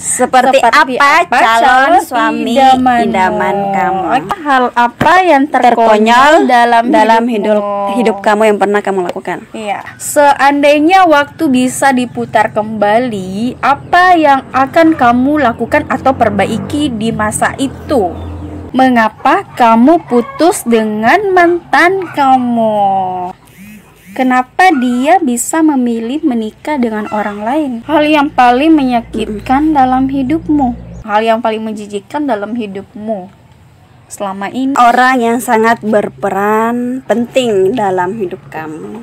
Seperti apa calon suami idaman kamu? Hal apa yang Terkonyol dalam hidup kamu yang pernah kamu lakukan? Iya. Seandainya waktu bisa diputar kembali, apa yang akan kamu lakukan atau perbaiki di masa itu? Mengapa kamu putus dengan mantan kamu? Kenapa dia bisa memilih menikah dengan orang lain? Hal yang paling menyakitkan dalam hidupmu, hal yang paling menjijikkan dalam hidupmu selama ini. Orang yang sangat berperan penting dalam hidup kamu.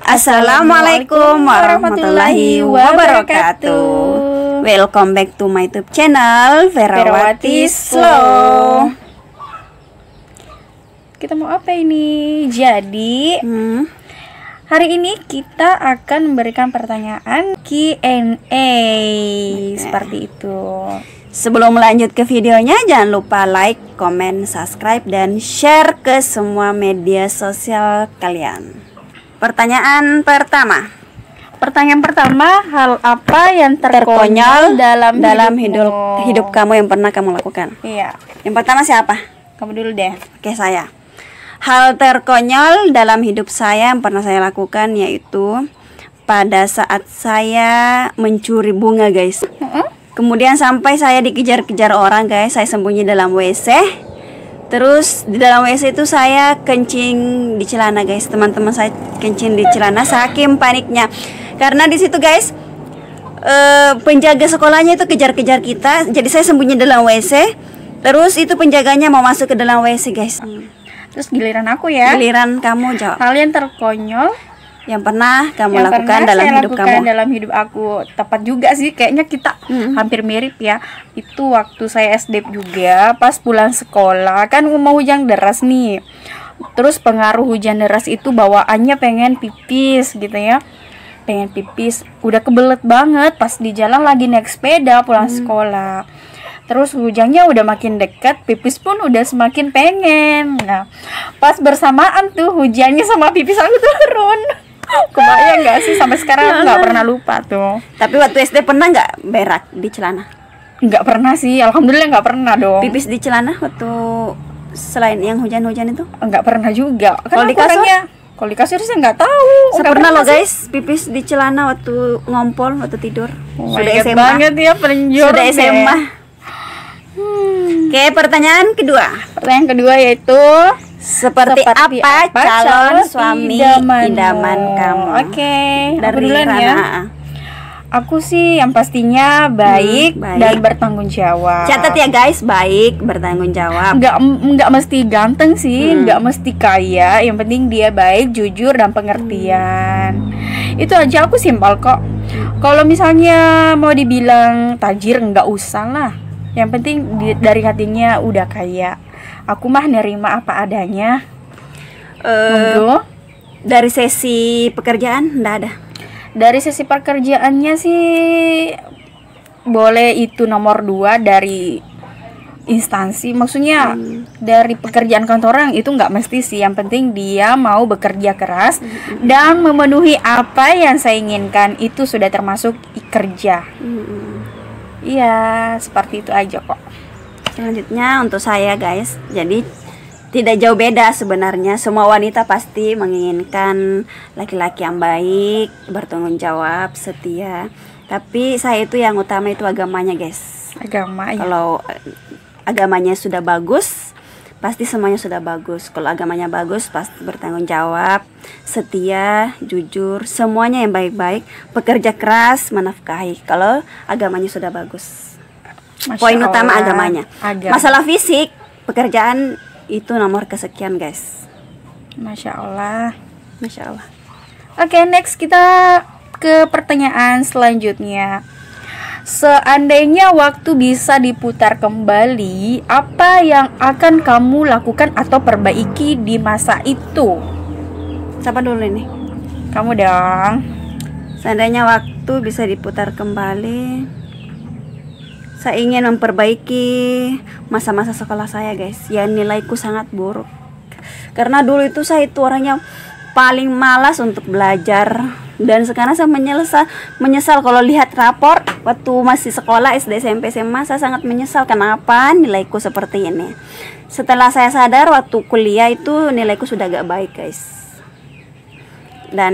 Assalamualaikum warahmatullahi wabarakatuh. Welcome back to my YouTube channel Ferawati Slow. Kita mau apa ini? Jadi hari ini kita akan memberikan pertanyaan Q&A seperti itu. Sebelum lanjut ke videonya, jangan lupa like, comment, subscribe, dan share ke semua media sosial kalian. Pertanyaan pertama, hal apa yang terkonyol dalam hidup kamu yang pernah kamu lakukan? Iya. Yang pertama siapa? Kamu dulu deh. Oke, saya. Hal terkonyol dalam hidup saya yang pernah saya lakukan yaitu pada saat saya mencuri bunga, guys. Kemudian sampai saya dikejar-kejar orang, guys. Saya sembunyi dalam WC. Terus di dalam WC itu saya kencing di celana, guys. Teman-teman saya kencing di celana saking paniknya. Karena di situ, guys, penjaga sekolahnya itu kejar-kejar kita. Jadi saya sembunyi dalam WC. Terus itu penjaganya mau masuk ke dalam WC, guys. Terus giliran aku ya. Giliran kamu jawab. Hal yang terkonyol yang pernah kamu lakukan dalam hidup kamu. Dalam hidup aku tepat juga sih, kayaknya kita hampir mirip ya. Itu waktu saya SD juga, pas pulang sekolah kan mau hujan deras nih. Terus pengaruh hujan deras itu bawaannya pengen pipis gitu ya. Pengen pipis, udah kebelet banget pas di jalan lagi naik sepeda pulang sekolah. Terus hujannya udah makin dekat, pipis pun udah semakin pengen. Nah, pas bersamaan tuh hujannya sama pipis aku turun. Kebayang gak sih, sampai sekarang nggak pernah lupa tuh. Tapi waktu SD pernah nggak berak di celana? Nggak pernah sih, alhamdulillah nggak pernah dong. Pipis di celana waktu selain yang hujan-hujan itu? Nggak pernah juga. Kalau di kasur? Kalau di kasur saya nggak tahu. Saya pernah loh, guys, pipis di celana waktu ngompol, waktu tidur. Sudah SMA banget ya, penjor. Sudah SMA. Oke, pertanyaan kedua. Pertanyaan kedua yaitu Seperti apa calon suami idaman kamu? Oke, dari Rana ya. Aku sih yang pastinya baik dan bertanggung jawab. Catat ya, guys, baik, bertanggung jawab. Nggak mesti ganteng sih, nggak mesti kaya. Yang penting dia baik, jujur, dan pengertian. Itu aja, aku simpel kok. Kalau misalnya mau dibilang tajir, nggak usah lah. Yang penting dari hatinya udah kaya. Aku mah nerima apa adanya. Dari sesi pekerjaan enggak ada. Dari sesi pekerjaannya sih boleh itu nomor 2 dari instansi. Maksudnya dari pekerjaan kantoran itu nggak mesti sih. Yang penting dia mau bekerja keras dan memenuhi apa yang saya inginkan. Itu sudah termasuk kerja. Iya, seperti itu aja kok. Selanjutnya untuk saya, guys, jadi tidak jauh beda sebenarnya. Semua wanita pasti menginginkan laki-laki yang baik, bertanggung jawab, setia. Tapi saya itu yang utama itu agamanya, guys. Agama ya. Kalau agamanya sudah bagus, pasti semuanya sudah bagus. Kalau agamanya bagus, pasti bertanggung jawab, setia, jujur, semuanya yang baik-baik, pekerja keras, menafkahi. Kalau agamanya sudah bagus. Poin utama agamanya. Masalah fisik, pekerjaan itu nomor kesekian, guys. Masya Allah. Masya Allah. Oke, next kita ke pertanyaan selanjutnya. Seandainya waktu bisa diputar kembali, apa yang akan kamu lakukan atau perbaiki di masa itu? Siapa dulu ini? Kamu dong. Seandainya waktu bisa diputar kembali, Saya ingin memperbaiki masa-masa sekolah saya guys. Ya nilaiku sangat buruk. Karena dulu itu saya itu orangnya paling malas untuk belajar. Dan sekarang saya menyesal kalau lihat rapor waktu masih sekolah SD, SMP, SMA. Saya sangat menyesal kenapa nilaiku seperti ini. Setelah saya sadar waktu kuliah itu nilaiku sudah gak baik guys. Dan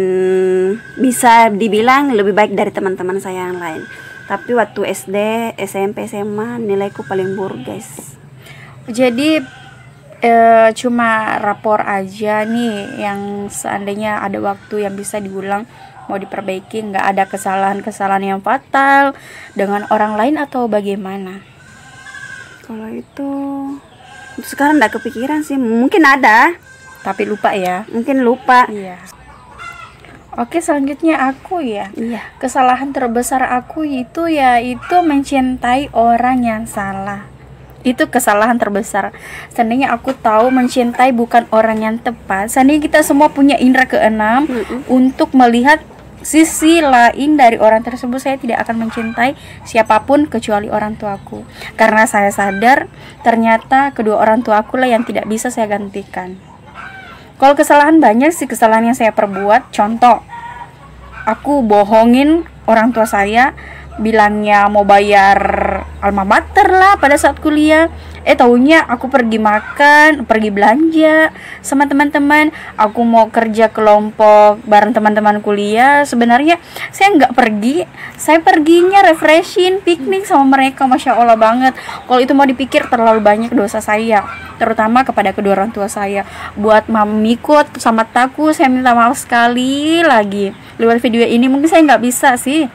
bisa dibilang lebih baik dari teman-teman saya yang lain. Tapi waktu SD, SMP, SMA nilaiku paling buruk guys. Jadi cuma rapor aja nih yang seandainya ada waktu yang bisa diulang mau diperbaiki, nggak ada kesalahan-kesalahan yang fatal dengan orang lain atau bagaimana? Kalau itu sekarang nggak kepikiran sih, mungkin ada Tapi lupa ya. mungkin lupa. Iya. Oke, selanjutnya aku ya. Iya. Kesalahan terbesar aku itu yaitu mencintai orang yang salah. Itu kesalahan terbesar. Seandainya aku tahu mencintai bukan orang yang tepat, seandainya kita semua punya indera keenam untuk melihat sisi lain dari orang tersebut, saya tidak akan mencintai siapapun kecuali orang tuaku. Karena saya sadar ternyata kedua orang tuaku lah yang tidak bisa saya gantikan. Kalau kesalahan banyak sih kesalahan yang saya perbuat. Contoh, aku bohongin orang tua saya, bilangnya mau bayar alma mater lah pada saat kuliah. Taunya aku pergi makan, pergi belanja sama teman-teman. Aku mau kerja kelompok bareng teman-teman kuliah. Sebenarnya saya nggak pergi, saya perginya refreshing, piknik sama mereka. Masya Allah banget. Kalau itu mau dipikir terlalu banyak dosa saya, terutama kepada kedua orang tua saya. Buat mamiku sama taku, saya minta maaf sekali lagi. Lewat video ini mungkin saya nggak bisa sih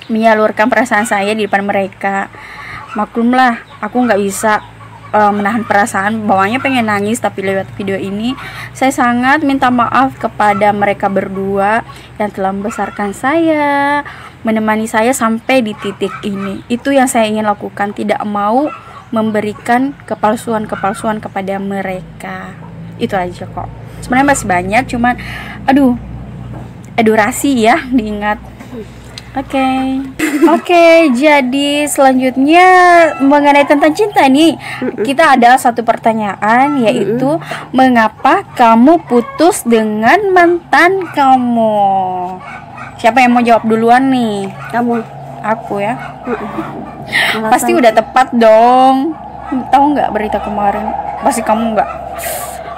menyalurkan perasaan saya di depan mereka. Maklumlah, aku nggak bisa menahan perasaan, bawahnya pengen nangis. Tapi lewat video ini saya sangat minta maaf kepada mereka berdua yang telah membesarkan saya, menemani saya sampai di titik ini. Itu yang saya ingin lakukan, tidak mau memberikan kepalsuan-kepalsuan kepada mereka. Itu aja kok. Sebenarnya masih banyak, cuman durasi ya diingat. Oke, jadi selanjutnya mengenai tentang cinta nih, kita ada satu pertanyaan, yaitu mengapa kamu putus dengan mantan kamu? Siapa yang mau jawab duluan nih? Kamu. Aku ya. Alasan. Pasti udah tepat dong. Tahu nggak berita kemarin? Pasti kamu nggak.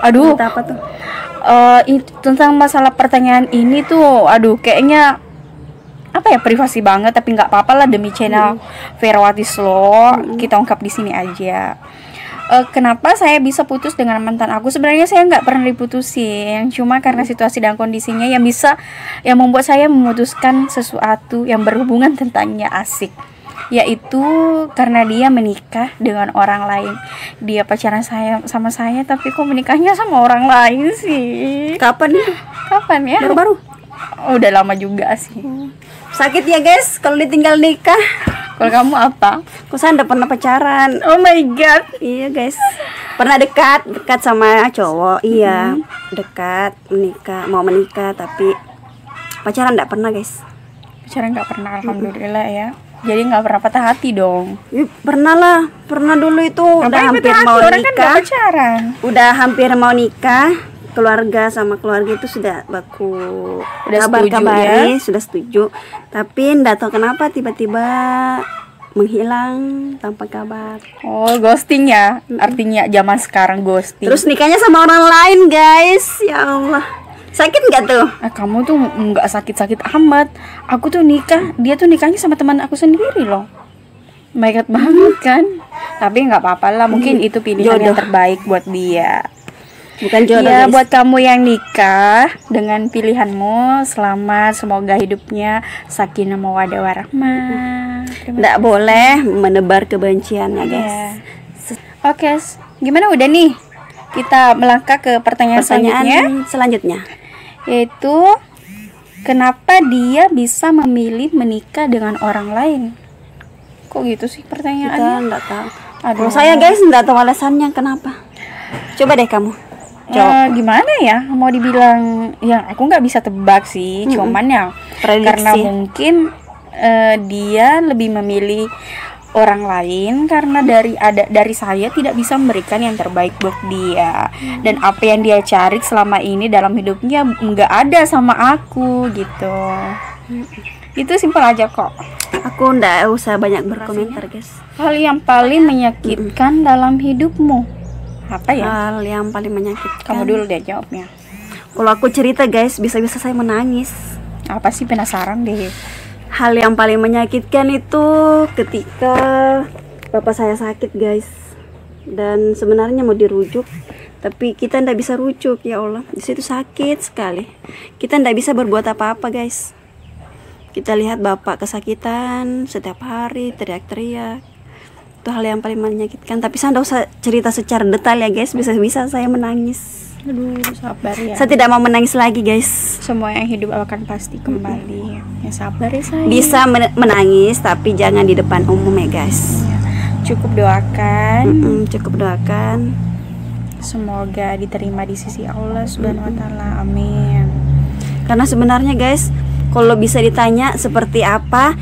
Aduh. Berita apa tuh? Tentang masalah pertanyaan ini tuh, kayaknya apa ya, privasi banget, tapi nggak apa-apa lah demi channel Ferawati Slow, kita ungkap di sini aja. Kenapa saya bisa putus dengan mantan aku? Sebenarnya saya nggak pernah diputusin, cuma karena situasi dan kondisinya yang membuat saya memutuskan sesuatu yang berhubungan tentangnya asik, yaitu karena dia menikah dengan orang lain. Dia pacaran sama saya, tapi kok menikahnya sama orang lain sih? Kapan itu? Kapan ya? Baru-baru. Udah lama juga sih. Sakit ya guys kalau ditinggal nikah. Kalau kamu apa? Aku udah pernah pacaran. Oh my god. Iya guys, pernah dekat sama cowok. Iya, dekat, mau menikah, tapi pacaran nggak pernah guys. Pacaran nggak pernah, alhamdulillah ya. Jadi nggak pernah patah hati dong. Pernah lah, pernah dulu itu udah hampir mau nikah. Udah hampir mau nikah. Keluarga sama keluarga itu sudah baku kabar-kabari, sudah setuju. Tapi nggak tahu kenapa tiba-tiba menghilang tanpa kabar. Oh, ghosting ya? Artinya zaman sekarang ghosting. Terus nikahnya sama orang lain guys. Ya Allah, sakit nggak tuh? Kamu tuh nggak sakit-sakit amat. Aku tuh dia tuh nikahnya sama teman aku sendiri loh. Baik banget kan? Tapi nggak apa-apa lah, mungkin itu pilihan yang terbaik buat dia. Bukan jodoh ya, guys. buat kamu yang nikah dengan pilihanmu, selamat, semoga hidupnya sakinah mawaddah warahmah. Nggak boleh menebar kebencian ya guys. Oke, gimana udah nih? Kita melangkah ke pertanyaan selanjutnya, yaitu kenapa dia bisa memilih menikah dengan orang lain? Kok gitu sih pertanyaannya? Kita nggak tahu. Kalau saya guys nggak tahu alasannya kenapa. Coba deh kamu. Gimana ya, mau dibilang yang aku nggak bisa tebak sih, cuman ya prediksi. Karena mungkin dia lebih memilih orang lain karena dari saya tidak bisa memberikan yang terbaik buat dia, dan apa yang dia cari selama ini dalam hidupnya nggak ada sama aku gitu. Itu simpel aja kok. Aku ndak usah banyak berkomentar guys. Hal yang paling menyakitkan dalam hidupmu apa ya? Hal yang paling menyakitkan. Kamu dulu deh jawabnya. Kalau aku cerita guys, bisa-bisa saya menangis. Apa sih, penasaran deh. Hal yang paling menyakitkan itu ketika bapak saya sakit guys, dan sebenarnya mau dirujuk, tapi kita ndak bisa rujuk. Ya Allah, di situ sakit sekali. Kita ndak bisa berbuat apa-apa guys. Kita lihat bapak kesakitan setiap hari, teriak-teriak. Itu hal yang paling menyakitkan. Tapi saya ndak usah cerita secara detail ya guys, bisa-bisa saya menangis. Aduh, sabar ya. Saya tidak mau menangis lagi guys. Semua yang hidup akan pasti kembali. Ya sabar ya sayang. Bisa menangis tapi jangan di depan umum ya guys. Ya, cukup doakan. Cukup doakan. Semoga diterima di sisi Allah Subhanahu wa taala. Amin. Karena sebenarnya guys, kalau bisa ditanya seperti apa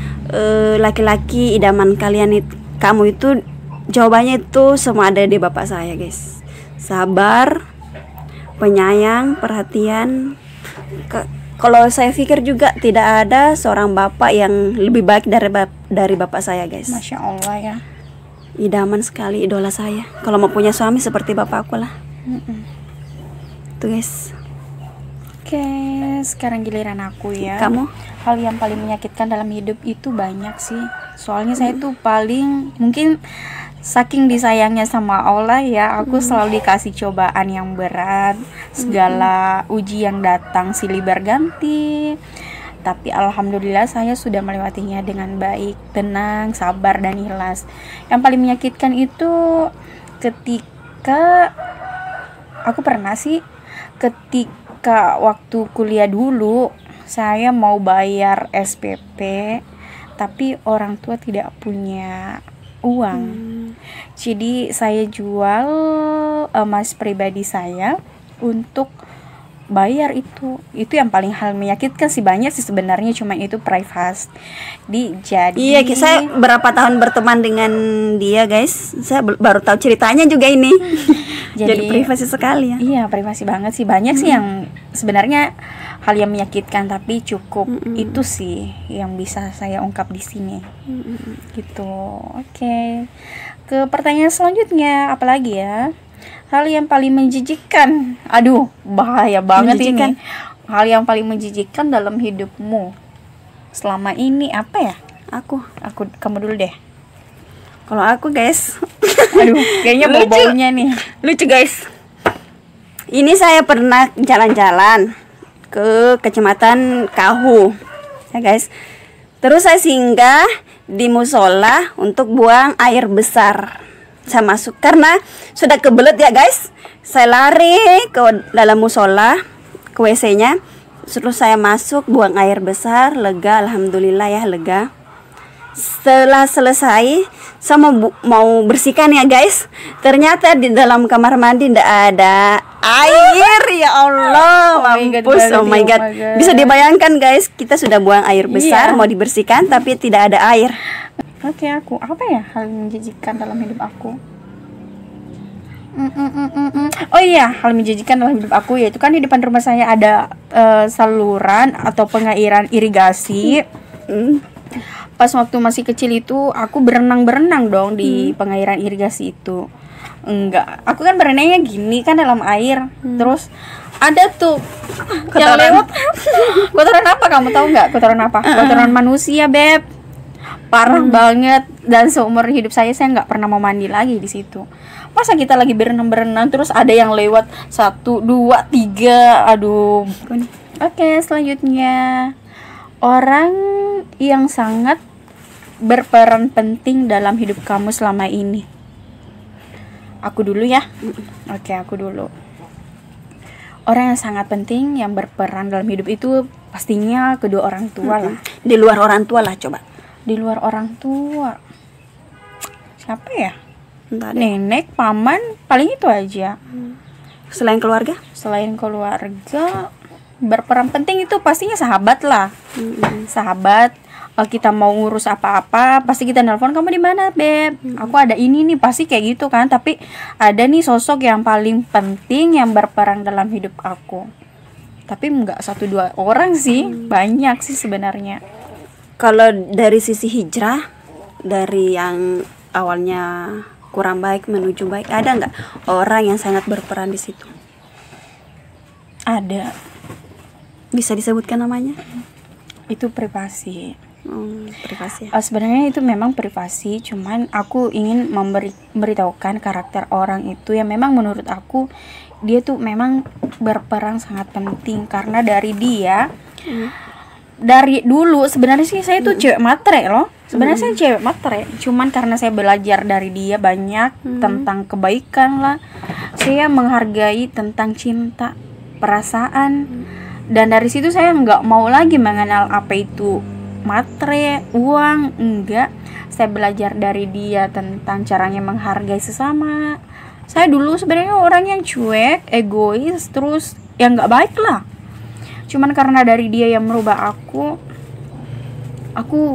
laki-laki idaman kalian kamu itu, jawabannya itu semua ada di bapak saya guys. Sabar, penyayang, perhatian. Kalau saya pikir juga tidak ada seorang bapak yang lebih baik dari bapak saya guys. Masya Allah ya. Idaman sekali, idola saya. Kalau mau punya suami seperti bapak aku lah. Tuh guys. Oke, sekarang giliran aku ya. Kamu? Hal yang paling menyakitkan dalam hidup itu banyak sih. Soalnya saya tuh paling, mungkin saking disayangnya sama Allah ya, aku selalu dikasih cobaan yang berat. Segala uji yang datang silih berganti. Tapi alhamdulillah saya sudah melewatinya dengan baik, tenang, sabar, dan ikhlas. Yang paling menyakitkan itu ketika aku pernah sih, ketika waktu kuliah dulu, saya mau bayar SPP, tapi orang tua tidak punya uang. Jadi saya jual emas pribadi saya untuk bayar itu yang paling hal menyakitkan sih. Banyak sih sebenarnya, cuma itu privasi. Jadi iya, saya berapa tahun berteman dengan dia guys, saya baru tahu ceritanya juga ini. Jadi privasi sekali ya. Iya, privasi banget sih. Banyak sih yang sebenarnya hal yang menyakitkan, tapi cukup itu sih yang bisa saya ungkap di sini. Gitu. Oke. Ke pertanyaan selanjutnya, apalagi ya? Hal yang paling menjijikkan. Aduh, bahaya banget ini. Hal yang paling menjijikkan dalam hidupmu selama ini apa ya? Kamu dulu deh. Kalau aku guys, aduh, kayaknya bau-baunya nih. Lucu guys. Ini saya pernah jalan-jalan ke Kecamatan Kahu, ya guys. Terus saya singgah di musola untuk buang air besar. Saya masuk karena sudah kebelet ya guys. Saya lari ke dalam musola, ke WC-nya. Terus saya masuk buang air besar, lega, alhamdulillah ya, lega. Setelah selesai, saya mau bersihkan ya guys. Ternyata di dalam kamar mandi tidak ada air. Ya Allah, mampus. Oh my god. Bisa dibayangkan guys, kita sudah buang air besar, mau dibersihkan tapi tidak ada air. Oke, aku apa ya hal menjijikkan dalam hidup aku? Oh iya, hal menjijikkan dalam hidup aku yaitu kan di depan rumah saya ada saluran atau pengairan irigasi. Pas waktu masih kecil itu aku berenang dong di pengairan irigasi itu. Enggak, aku kan berenangnya gini kan dalam air. Terus ada tuh yang lewat. Kotoran apa, kamu tahu nggak kotoran apa? Kotoran manusia, Beb. Parah banget, dan seumur hidup saya nggak pernah mau mandi lagi di situ. Masa kita lagi berenang terus ada yang lewat 1, 2, 3. Aduh. Oke, selanjutnya orang yang sangat berperan penting dalam hidup kamu selama ini. Aku dulu ya. Oke, aku dulu. Orang yang sangat penting yang berperan dalam hidup itu pastinya kedua orang tua lah. Di luar orang tua lah coba. Di luar orang tua siapa ya? Entah deh. Nenek, paman, paling itu aja. Selain keluarga? Selain keluarga, berperan penting itu pastinya sahabat lah. Sahabat, kita mau ngurus apa-apa pasti kita nelpon, kamu di mana beb, aku ada ini nih, pasti kayak gitu kan. Tapi ada nih sosok yang paling penting yang berperan dalam hidup aku, tapi nggak 1-2 orang sih, banyak sih sebenarnya. Kalau dari sisi hijrah, dari yang awalnya kurang baik menuju baik, ada nggak orang yang sangat berperan di situ? Ada. Bisa disebutkan namanya? Itu privasi. Privasi. Sebenarnya itu memang privasi, cuman aku ingin memberitahukan karakter orang itu yang memang menurut aku dia tuh memang berperan sangat penting. Karena dari dia dari dulu sebenarnya sih saya tuh cewek matre loh. Sebenarnya saya cewek matre, cuman karena saya belajar dari dia banyak tentang kebaikan lah. Saya menghargai tentang cinta, perasaan. Dan dari situ saya nggak mau lagi mengenal apa itu matre, uang, enggak. Saya belajar dari dia tentang caranya menghargai sesama. Saya dulu sebenarnya orang yang cuek, egois, terus yang nggak baik lah. Cuman karena dari dia yang merubah aku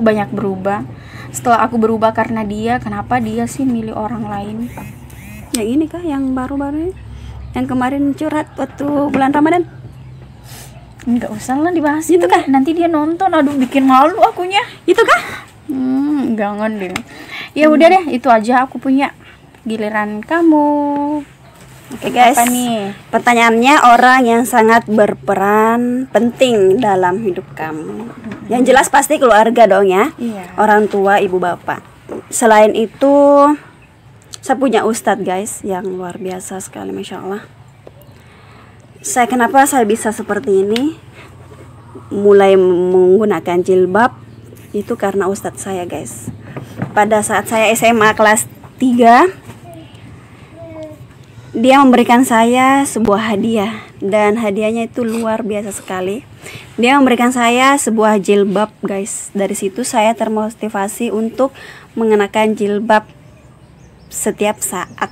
banyak berubah. Setelah aku berubah karena dia, kenapa dia sih milih orang lain? Yang ini kah, yang baru-baru ini? Yang kemarin curhat waktu bulan Ramadan? Nggak usah lah dibahas itu kah, nanti dia nonton, aduh bikin malu akunya. Itu kah? Jangan deh. Ya udah deh, itu aja aku punya. Giliran kamu. Oke guys, apa nih? Pertanyaannya, orang yang sangat berperan penting dalam hidup kamu. Yang jelas pasti keluarga dong ya. Iya. Orang tua, ibu bapak. Selain itu, saya punya ustadz guys yang luar biasa sekali, masya Allah. Kenapa saya bisa seperti ini? Mulai menggunakan jilbab itu karena ustadz saya guys. Pada saat saya SMA kelas 3, dia memberikan saya sebuah hadiah, dan hadiahnya itu luar biasa sekali. Dia memberikan saya sebuah jilbab guys. Dari situ saya termotivasi untuk mengenakan jilbab setiap saat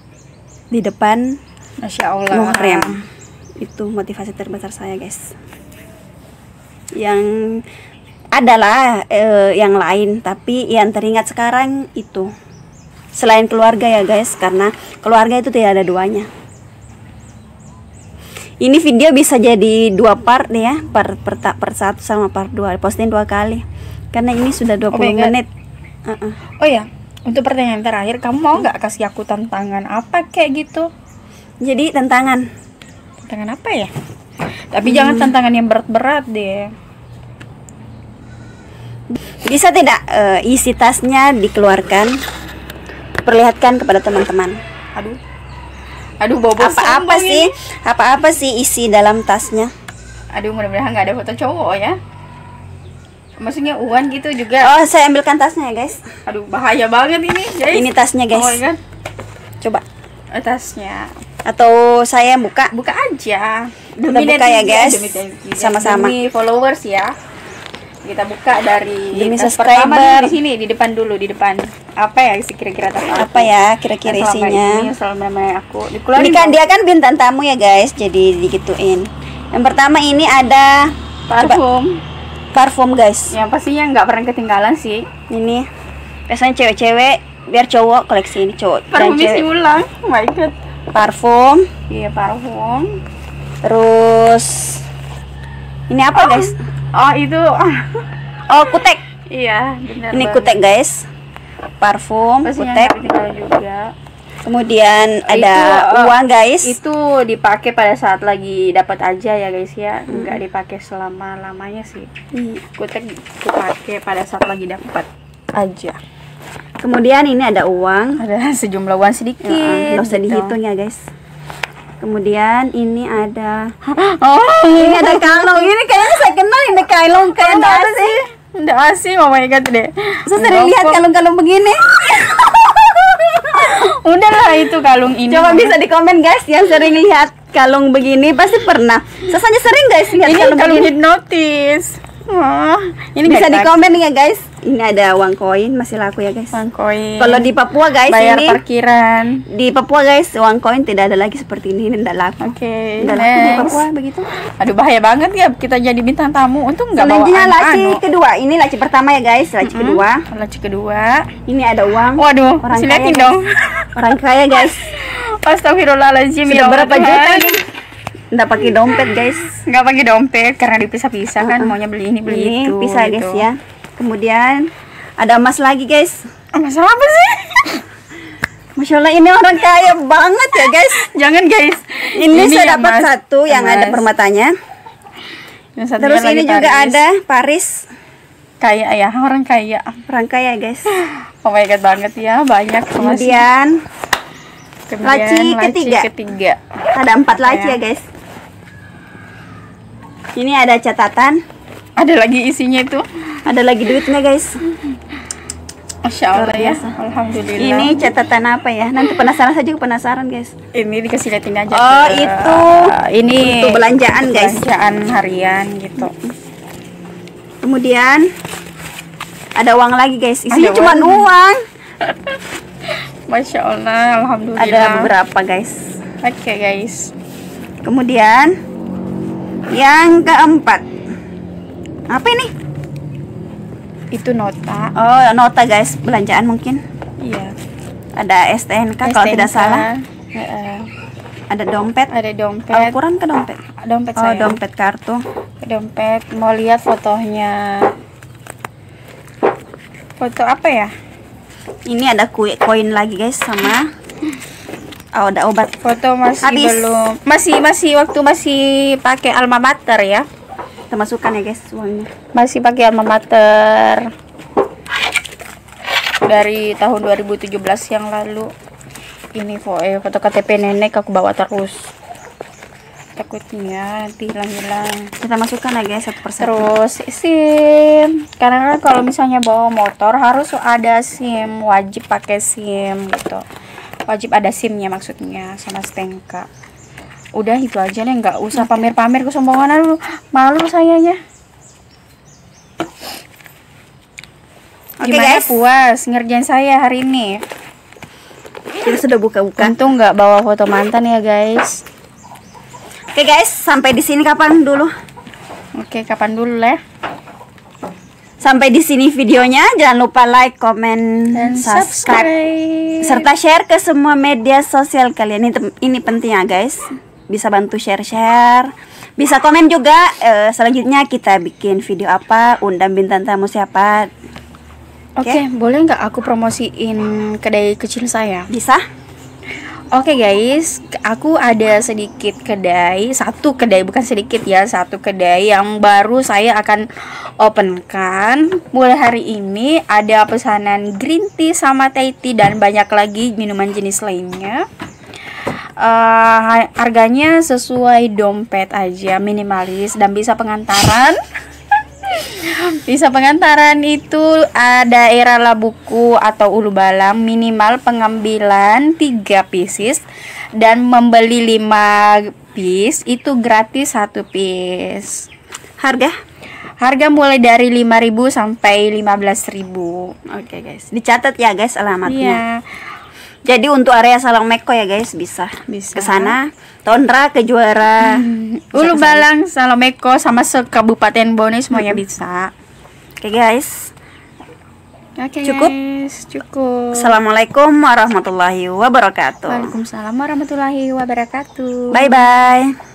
di depan Masya Allah. muhrim. Itu motivasi terbesar saya guys. Yang adalah yang lain, tapi yang teringat sekarang itu selain keluarga ya guys, karena keluarga itu tidak ada duanya. Ini video bisa jadi 2 part nih ya, part 1 sama part 2, posting 2 kali karena ini sudah 20 menit. Oh ya, untuk pertanyaan terakhir, kamu mau nggak kasih aku tantangan apa kayak gitu? Jadi tantangan apa ya? Tapi jangan tantangan yang berat-berat deh. Bisa tidak isi tasnya dikeluarkan, perlihatkan kepada teman-teman. Aduh bobo. Apa sih isi dalam tasnya? Aduh, mudah-mudahan nggak ada foto cowok ya. Maksudnya uan gitu juga. Oh, saya ambilkan tasnya ya guys. Aduh, bahaya banget ini guys. Ini tasnya guys. Oh my God. Coba. Tasnya. Atau saya buka aja. Kita buka ya guys, sama-sama. Demi followers ya. Kita buka dari demi tas subscriber. Pertama di sini, di depan dulu, di depan. Apa ya kira-kira tas apa ya kira-kira isinya? Ini selama aku. Ini kan dia kan bintang tamu ya guys, jadi digituin. Yang pertama ini ada parfum guys. Yang pastinya nggak pernah ketinggalan sih. Ini biasanya cewek-cewek, biar cowok koleksi ini cowok. Parfum isi ulang. Oh my God. Parfum. Iya, parfum. Terus ini apa guys? Oh itu. Oh, kutek. Iya, benar. Ini kutek guys. Parfum, kutek. Juga. Kemudian ada uang guys. Itu dipakai pada saat lagi dapat aja ya guys ya. Enggak dipakai selama-lamanya sih. Kutek dipakai pada saat lagi dapat aja. Kemudian ini ada uang. Ada sejumlah uang sedikit. Nggak usah dihitung ya guys. Kemudian ini ada ini ada kalung. Ini kayaknya saya kenal ini kalung. Kayak apa sih? Udah asing, oh my God deh. Saya sering lihat kalung-kalung begini. Udahlah itu kalung ini. Coba bisa di komen guys yang sering lihat kalung begini, pasti pernah. Saya saja sering guys lihat ini kalung begini. Hipnotis. Ini bisa di komen ya guys Ini ada uang koin masih laku ya guys. Uang koin. Kalau di Papua guys bayar ini parkiran. di Papua guys uang koin tidak ada lagi seperti ini tidak laku. Oke. Tidak laku di Papua begitu. Aduh bahaya banget ya kita jadi bintang tamu. Untung nggak bawa Selanjutnya laci anu. kedua. Ini laci pertama ya guys, laci kedua. Laci kedua. Ini ada uang. Waduh, Orang silakin kaya, dong. Orang kaya guys. Astagfirullahaladzim. Sudah ya berapa Allah, juta Tuhan. nih? Nggak pakai dompet guys. Nggak pakai dompet karena dipisah-pisah kan, maunya beli ini beli Ini itu. bisa guys gitu. ya. Kemudian ada emas lagi guys. Masalah apa sih? Masya Allah ini orang kaya banget ya guys. Jangan guys. Ini saya yang dapat emas. satu yang ada Emas. permatanya. Yang satunya Terus lagi ini juga Paris. ada Paris. Kaya ya, orang kaya. Orang kaya guys. Oh my god banget ya, banyak Kemudian laci ketiga. Ada 4 laci ya guys. Ini ada catatan. Ada lagi isinya itu. Ada lagi duitnya guys. Masya Allah Luar ya. biasa. Alhamdulillah. Ini catatan apa ya? Nanti penasaran saja penasaran guys. Ini dikasih liatin aja. Oh, ke- itu. Ini Untuk belanjaan, guys. Belanjaan harian gitu. Kemudian ada uang lagi guys. Isinya Ada cuma uang. uang. Masya Allah, alhamdulillah. Ada beberapa guys. Oke guys. Kemudian yang keempat. Apa ini? Itu nota. Oh, nota guys, belanjaan mungkin. Iya. Ada STNK kalau tidak salah. Ada dompet. Ada dompet. Al-Quran ke dompet? Dompet Oh, saya. dompet kartu. Dompet. Mau lihat fotonya? Foto apa ya? Ini ada koin lagi guys sama ada obat. Foto masih Habis. belum. Masih waktu masih pakai alma mater ya. Kita masukkan ya guys uangnya. Masih pakai alma mater dari tahun 2017 yang lalu. Ini foto KTP nenek aku bawa terus, takutnya nanti hilang-hilang. Kita masukkan ya guys satu persatu. Terus SIM, karena kan kalau misalnya bawa motor harus ada SIM, wajib pakai SIM gitu, wajib ada SIM-nya maksudnya sama STNK. Udah itu aja deh, nggak usah pamer-pamer kesombongan dulu, malu sayanya. Oke, Gimana guys. puas ngerjain saya hari ini? Kita sudah buka-buka. Untung nggak bawa foto mantan ya guys. Oke guys, sampai di sini kapan dulu? Oke, kapan dulu lah? Sampai di sini videonya. Jangan lupa like, komen, Dan subscribe, serta share ke semua media sosial kalian. Ini penting ya guys. Bisa bantu share-share. Bisa komen juga. Selanjutnya kita bikin video apa, undang bintang tamu siapa. Oke, boleh nggak aku promosiin kedai kecil saya? Bisa? Oke guys, aku ada sedikit kedai, satu kedai bukan sedikit ya, satu kedai yang baru saya akan openkan mulai hari ini. Ada pesanan green tea sama Thai tea dan banyak lagi minuman jenis lainnya. Harganya sesuai dompet aja, minimalis dan bisa pengantaran. Bisa pengantaran itu daerah Labuku atau Ulu Balang, minimal pengambilan 3 pieces dan membeli 5 piece itu gratis 1 piece. Harga mulai dari 5.000 sampai 15.000. Oke guys, dicatat ya guys alamatnya. Iya. Jadi untuk area Salongmeko ya guys bisa Bisa. ke sana. Tondra ke Juara. Ulu Balang, Salomeko sama se-Kabupaten Bone semuanya bisa. Oke guys. Oke, Cukup? guys, cukup. Assalamualaikum warahmatullahi wabarakatuh. Waalaikumsalam warahmatullahi wabarakatuh. Bye bye.